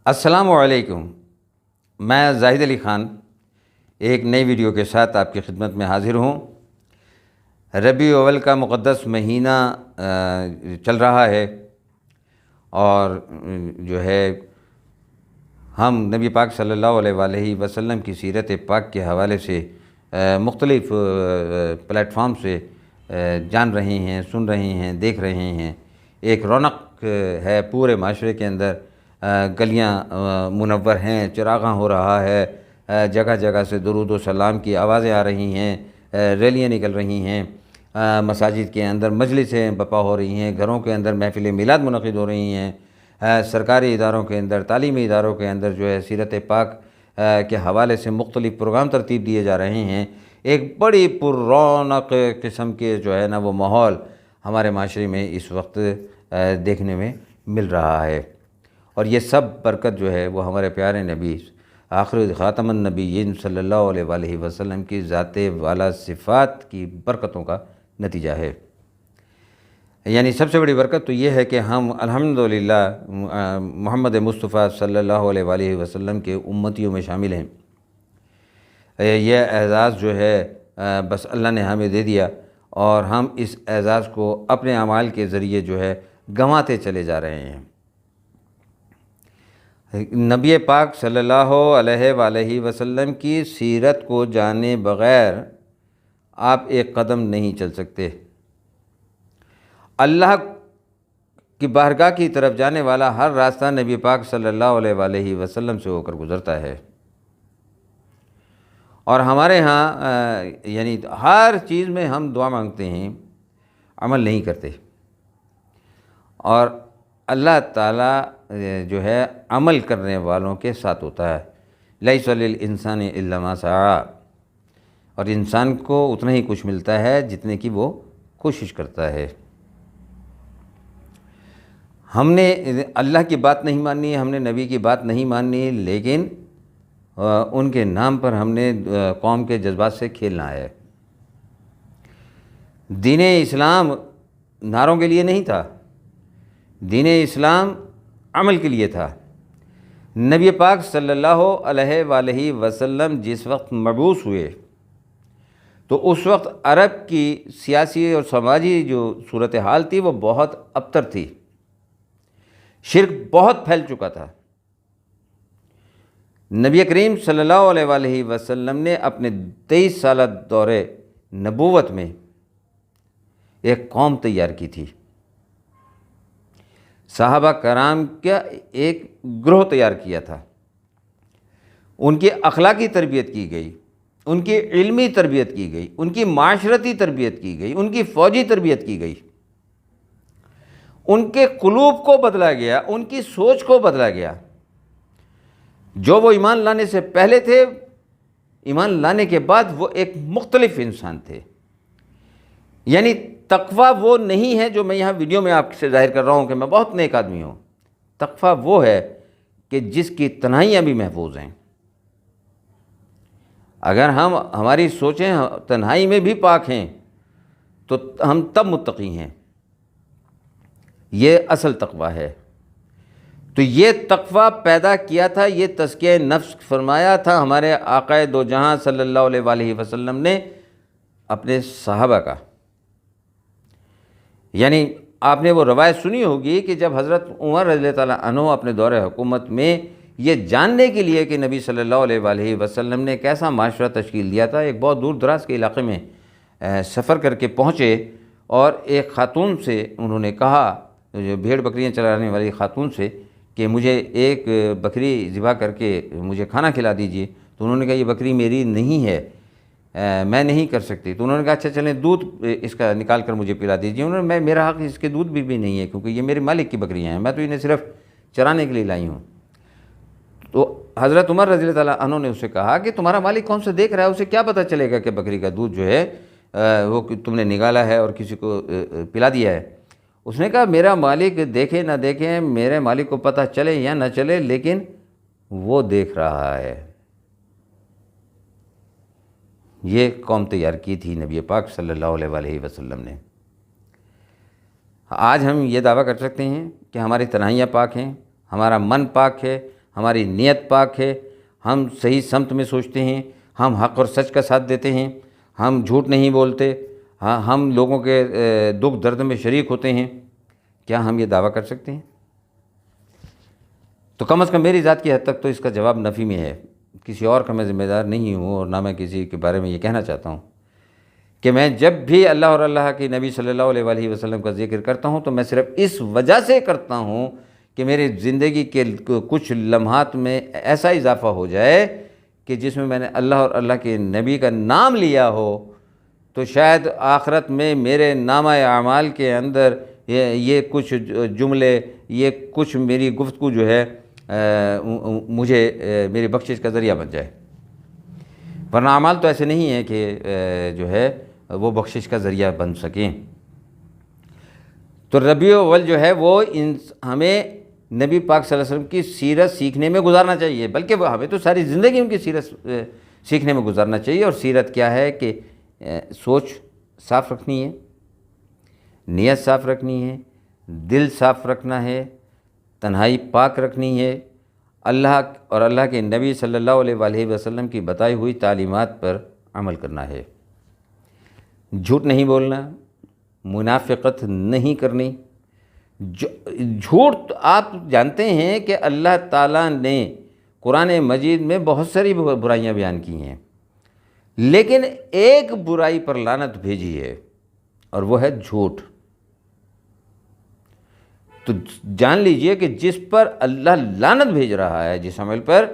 السلام علیکم، میں زاہد علی خان ایک نئی ویڈیو کے ساتھ آپ کی خدمت میں حاضر ہوں۔ ربیع الاول کا مقدس مہینہ چل رہا ہے اور جو ہے ہم نبی پاک صلی اللہ علیہ وآلہ وسلم کی سیرت پاک کے حوالے سے مختلف پلیٹ فارم سے جان رہے ہیں، سن رہے ہیں، دیکھ رہے ہیں۔ ایک رونق ہے پورے معاشرے کے اندر، گلیاں منور ہیں، چراغاں ہو رہا ہے، جگہ جگہ سے درود و سلام کی آوازیں آ رہی ہیں، ریلیاں نکل رہی ہیں، مساجد کے اندر مجلسیں برپا ہو رہی ہیں، گھروں کے اندر محفل میلاد منعقد ہو رہی ہیں، سرکاری اداروں کے اندر، تعلیمی اداروں کے اندر جو ہے سیرت پاک کے حوالے سے مختلف پروگرام ترتیب دیے جا رہے ہیں۔ ایک بڑی پر رونق قسم کے جو ہے نا وہ ماحول ہمارے معاشرے میں اس وقت دیکھنے میں مل رہا ہے، اور یہ سب برکت جو ہے وہ ہمارے پیارے نبی آخر خاتم النبیین صلی اللہ علیہ وآلہ وسلم کی ذات والا صفات کی برکتوں کا نتیجہ ہے۔ یعنی سب سے بڑی برکت تو یہ ہے کہ ہم الحمدللہ محمد مصطفیٰ صلی اللہ علیہ وآلہ وسلم کے امتیوں میں شامل ہیں۔ یہ اعزاز جو ہے بس اللہ نے ہمیں دے دیا، اور ہم اس اعزاز کو اپنے اعمال کے ذریعے جو ہے گنواتے چلے جا رہے ہیں۔ نبی پاک صلی اللہ علیہ وآلہ وسلم کی سیرت کو جانے بغیر آپ ایک قدم نہیں چل سکتے۔ اللہ کی بارگاہ کی طرف جانے والا ہر راستہ نبی پاک صلی اللہ علیہ وآلہ وسلم سے ہو کر گزرتا ہے، اور ہمارے ہاں یعنی ہر چیز میں ہم دعا مانگتے ہیں، عمل نہیں کرتے، اور اللہ تعالیٰ جو ہے عمل کرنے والوں کے ساتھ ہوتا ہے۔ لیس للانسان الا ما سعی، اور انسان کو اتنا ہی کچھ ملتا ہے جتنے کی وہ کوشش کرتا ہے۔ ہم نے اللہ کی بات نہیں ماننی، ہم نے نبی کی بات نہیں ماننی، لیکن ان کے نام پر ہم نے قوم کے جذبات سے کھیلنا ہے۔ دین اسلام نعروں کے لیے نہیں تھا، دین اسلام عمل کے لیے تھا۔ نبی پاک صلی اللہ علیہ وآلہ وسلم جس وقت مبعوث ہوئے تو اس وقت عرب کی سیاسی اور سماجی جو صورتحال تھی وہ بہت ابتر تھی، شرک بہت پھیل چکا تھا۔ نبی کریم صلی اللہ علیہ وآلہ وسلم نے اپنے 23 سالہ دور نبوت میں ایک قوم تیار کی تھی، صحابہ کرام کا ایک گروہ تیار کیا تھا، ان کی اخلاقی تربیت کی گئی، ان کی علمی تربیت کی گئی، ان کی معاشرتی تربیت کی گئی، ان کی فوجی تربیت کی گئی، ان کے قلوب کو بدلا گیا، ان کی سوچ کو بدلا گیا۔ جو وہ ایمان لانے سے پہلے تھے، ایمان لانے کے بعد وہ ایک مختلف انسان تھے۔ یعنی تقویٰ وہ نہیں ہے جو میں یہاں ویڈیو میں آپ سے ظاہر کر رہا ہوں کہ میں بہت نیک آدمی ہوں۔ تقویٰ وہ ہے کہ جس کی تنہائیاں بھی محفوظ ہیں۔ اگر ہماری سوچیں تنہائی میں بھی پاک ہیں تو ہم تب متقی ہیں۔ یہ اصل تقویٰ ہے۔ تو یہ تقویٰ پیدا کیا تھا، یہ تزکیہ نفس فرمایا تھا ہمارے آقا دو جہاں صلی اللہ علیہ وآلہ وسلم نے اپنے صحابہ کا۔ یعنی آپ نے وہ روایت سنی ہوگی کہ جب حضرت عمر رضی اللہ تعالیٰ عنہ اپنے دور حکومت میں یہ جاننے کے لیے کہ نبی صلی اللہ علیہ وآلہ وسلم نے کیسا معاشرہ تشکیل دیا تھا، ایک بہت دور دراز کے علاقے میں سفر کر کے پہنچے، اور ایک خاتون سے انہوں نے کہا، جو بھیڑ بکریاں چلانے والی خاتون سے، کہ مجھے ایک بکری ذبح کر کے مجھے کھانا کھلا دیجیے۔ تو انہوں نے کہا یہ بکری میری نہیں ہے، میں نہیں کر سکتی۔ تو انہوں نے کہا اچھا چلیں دودھ اس کا نکال کر مجھے پلا دیجیے۔ انہوں نے میرا حق اس کے دودھ بھی نہیں ہے، کیونکہ یہ میرے مالک کی بکریاں ہیں، میں تو انہیں صرف چرانے کے لیے لائی ہوں۔ تو حضرت عمر رضی اللہ تعالیٰ عنہ نے اسے کہا کہ تمہارا مالک کون سے دیکھ رہا ہے، اسے کیا پتہ چلے گا کہ بکری کا دودھ جو ہے وہ تم نے نکالا ہے اور کسی کو پلا دیا ہے۔ اس نے کہا میرا مالک دیکھے نہ دیکھے، میرے مالک کو پتہ چلے یا نہ چلے، لیکن وہ دیکھ رہا ہے۔ یہ قوم تیار کی تھی نبی پاک صلی اللہ علیہ وآلہ وسلم نے۔ آج ہم یہ دعویٰ کر سکتے ہیں کہ ہماری تنہائیاں پاک ہیں، ہمارا من پاک ہے، ہماری نیت پاک ہے، ہم صحیح سمت میں سوچتے ہیں، ہم حق اور سچ کا ساتھ دیتے ہیں، ہم جھوٹ نہیں بولتے، ہم لوگوں کے دکھ درد میں شریک ہوتے ہیں، کیا ہم یہ دعویٰ کر سکتے ہیں؟ تو کم از کم میری ذات کی حد تک تو اس کا جواب نفی میں ہے۔ کسی اور کا میں ذمہ دار نہیں ہوں، اور نہ میں کسی کے بارے میں یہ کہنا چاہتا ہوں کہ میں جب بھی اللہ اور اللہ کے نبی صلی اللہ علیہ وآلہ وسلم کا ذکر کرتا ہوں تو میں صرف اس وجہ سے کرتا ہوں کہ میری زندگی کے کچھ لمحات میں ایسا اضافہ ہو جائے کہ جس میں نے اللہ اور اللہ کے نبی کا نام لیا ہو، تو شاید آخرت میں میرے نامہ اعمال کے اندر یہ کچھ جملے، یہ کچھ میری گفتگو جو ہے مجھے میری بخشش کا ذریعہ بن جائے، ورنہ اعمال تو ایسے نہیں ہیں کہ جو ہے وہ بخشش کا ذریعہ بن سکیں۔ تو ربیع الاول جو ہے وہ ہمیں نبی پاک صلی اللہ علیہ وسلم کی سیرت سیکھنے میں گزارنا چاہیے، بلکہ وہ ہمیں تو ساری زندگی ان کی سیرت سیکھنے میں گزارنا چاہیے۔ اور سیرت کیا ہے کہ سوچ صاف رکھنی ہے، نیت صاف رکھنی ہے، دل صاف رکھنا ہے، تنہائی پاک رکھنی ہے، اللہ اور اللہ کے نبی صلی اللہ علیہ وآلہ وسلم کی بتائی ہوئی تعلیمات پر عمل کرنا ہے، جھوٹ نہیں بولنا، منافقت نہیں کرنی۔ جھوٹ آپ جانتے ہیں کہ اللہ تعالیٰ نے قرآن مجید میں بہت ساری برائیاں بیان کی ہیں، لیکن ایک برائی پر لعنت بھیجی ہے، اور وہ ہے جھوٹ۔ تو جان لیجئے کہ جس پر اللہ لعنت بھیج رہا ہے، جس عمل پر،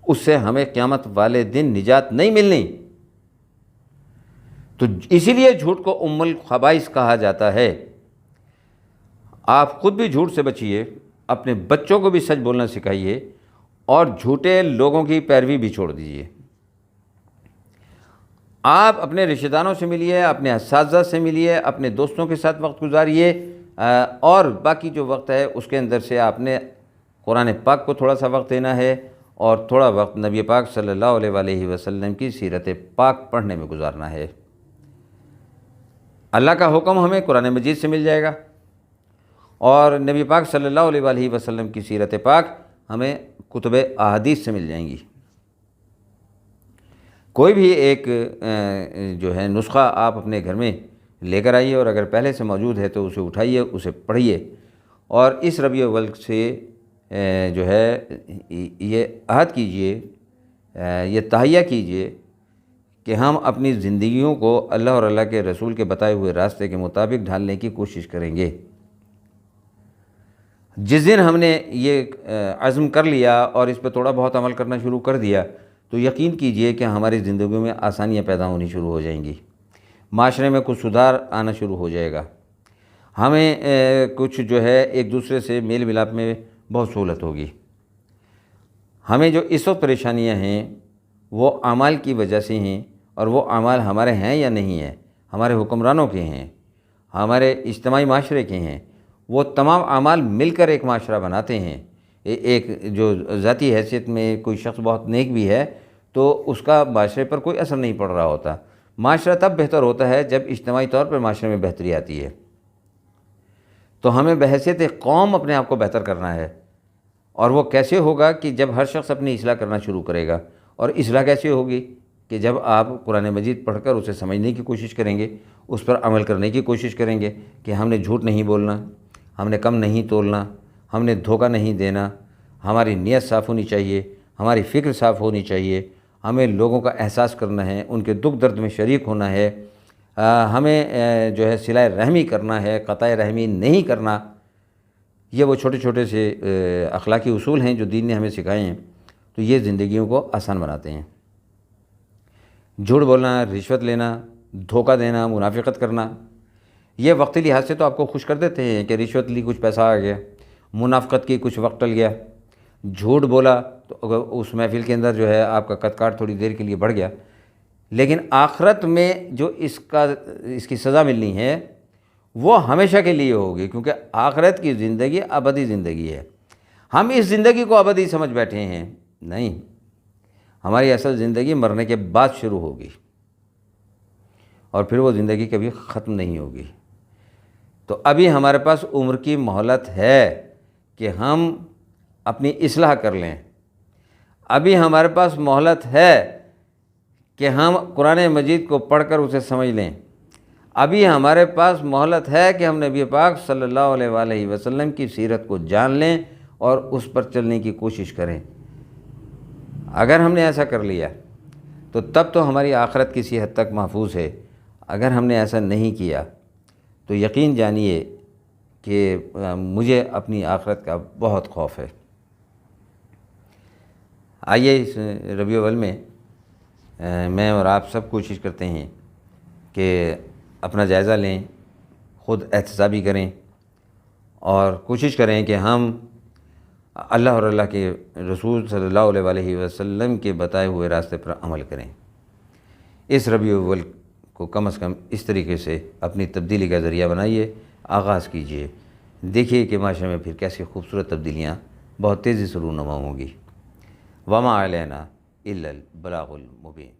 اس سے ہمیں قیامت والے دن نجات نہیں ملنی۔ تو اسی لیے جھوٹ کو ام الخبائث کہا جاتا ہے۔ آپ خود بھی جھوٹ سے بچیے، اپنے بچوں کو بھی سچ بولنا سکھائیے، اور جھوٹے لوگوں کی پیروی بھی چھوڑ دیجیے۔ آپ اپنے رشتہ داروں سے ملیے، اپنے اساتذہ سے ملیے، اپنے دوستوں کے ساتھ وقت گزاریے، اور باقی جو وقت ہے اس کے اندر سے آپ نے قرآن پاک کو تھوڑا سا وقت دینا ہے، اور تھوڑا وقت نبی پاک صلی اللہ علیہ وآلہ وسلم کی سیرت پاک پڑھنے میں گزارنا ہے۔ اللہ کا حکم ہمیں قرآن مجید سے مل جائے گا، اور نبی پاک صلی اللہ علیہ وآلہ وسلم کی سیرت پاک ہمیں کتب احادیث سے مل جائیں گی۔ کوئی بھی ایک جو ہے نسخہ آپ اپنے گھر میں لے کر آئیے، اور اگر پہلے سے موجود ہے تو اسے اٹھائیے، اسے پڑھیے، اور اس ربیع الاول سے جو ہے یہ عہد کیجئے، یہ تہیہ کیجئے کہ ہم اپنی زندگیوں کو اللہ اور اللہ کے رسول کے بتائے ہوئے راستے کے مطابق ڈھالنے کی کوشش کریں گے۔ جس دن ہم نے یہ عزم کر لیا اور اس پہ تھوڑا بہت عمل کرنا شروع کر دیا، تو یقین کیجئے کہ ہماری زندگیوں میں آسانیاں پیدا ہونی شروع ہو جائیں گی، معاشرے میں کچھ سدھار آنا شروع ہو جائے گا، ہمیں کچھ جو ہے ایک دوسرے سے میل ملاپ میں بہت سہولت ہوگی۔ ہمیں جو اس وقت پریشانیاں ہیں وہ اعمال کی وجہ سے ہیں، اور وہ اعمال ہمارے ہیں یا نہیں ہیں، ہمارے حکمرانوں کے ہیں، ہمارے اجتماعی معاشرے کے ہیں۔ وہ تمام اعمال مل کر ایک معاشرہ بناتے ہیں۔ ایک جو ذاتی حیثیت میں کوئی شخص بہت نیک بھی ہے تو اس کا معاشرے پر کوئی اثر نہیں پڑ رہا ہوتا۔ معاشرہ تب بہتر ہوتا ہے جب اجتماعی طور پر معاشرے میں بہتری آتی ہے۔ تو ہمیں بحیثیت ایک قوم اپنے آپ کو بہتر کرنا ہے، اور وہ کیسے ہوگا کہ جب ہر شخص اپنی اصلاح کرنا شروع کرے گا۔ اور اصلاح کیسے ہوگی کہ جب آپ قرآن مجید پڑھ کر اسے سمجھنے کی کوشش کریں گے، اس پر عمل کرنے کی کوشش کریں گے کہ ہم نے جھوٹ نہیں بولنا، ہم نے کم نہیں تولنا، ہم نے دھوکہ نہیں دینا، ہماری نیت صاف ہونی چاہیے، ہماری فکر صاف ہونی چاہیے، ہمیں لوگوں کا احساس کرنا ہے، ان کے دکھ درد میں شریک ہونا ہے، ہمیں جو ہے صلہ رحمی کرنا ہے، قطع رحمی نہیں کرنا۔ یہ وہ چھوٹے چھوٹے سے اخلاقی اصول ہیں جو دین نے ہمیں سکھائے ہیں، تو یہ زندگیوں کو آسان بناتے ہیں۔ جھوٹ بولنا، رشوت لینا، دھوکہ دینا، منافقت کرنا، یہ وقتی لحاظ سے تو آپ کو خوش کر دیتے ہیں کہ رشوت لی کچھ پیسہ آ گیا، منافقت کی کچھ وقت ٹل گیا، جھوٹ بولا تو اس محفل کے اندر جو ہے آپ کا قد کاٹ تھوڑی دیر کے لیے بڑھ گیا، لیکن آخرت میں جو اس کی سزا ملنی ہے وہ ہمیشہ کے لیے ہوگی، کیونکہ آخرت کی زندگی ابدی زندگی ہے۔ ہم اس زندگی کو ابدی سمجھ بیٹھے ہیں، نہیں، ہماری اصل زندگی مرنے کے بعد شروع ہوگی، اور پھر وہ زندگی کبھی ختم نہیں ہوگی۔ تو ابھی ہمارے پاس عمر کی مہلت ہے کہ ہم اپنی اصلاح کر لیں۔ ابھی ہمارے پاس مہلت ہے کہ ہم قرآن مجید کو پڑھ کر اسے سمجھ لیں، ابھی ہمارے پاس مہلت ہے کہ ہم نبی پاک صلی اللہ علیہ وآلہ وسلم کی سیرت کو جان لیں اور اس پر چلنے کی کوشش کریں۔ اگر ہم نے ایسا کر لیا تو تب تو ہماری آخرت کسی حد تک محفوظ ہے۔ اگر ہم نے ایسا نہیں کیا تو یقین جانیے کہ مجھے اپنی آخرت کا بہت خوف ہے۔ آئیے اس ربیع الاول میں میں اور آپ سب کوشش کرتے ہیں کہ اپنا جائزہ لیں، خود احتسابی کریں اور کوشش کریں کہ ہم اللہ اور اللہ کے رسول صلی اللہ علیہ وآلہ وسلم کے بتائے ہوئے راستے پر عمل کریں۔ اس ربیع الاول کو کم از کم اس طریقے سے اپنی تبدیلی کا ذریعہ بنائیے، آغاز کیجئے، دیکھیے کہ معاشرے میں پھر کیسی خوبصورت تبدیلیاں بہت تیزی سے رونما ہوں گی۔ وما علینا الا البلاغ المبین۔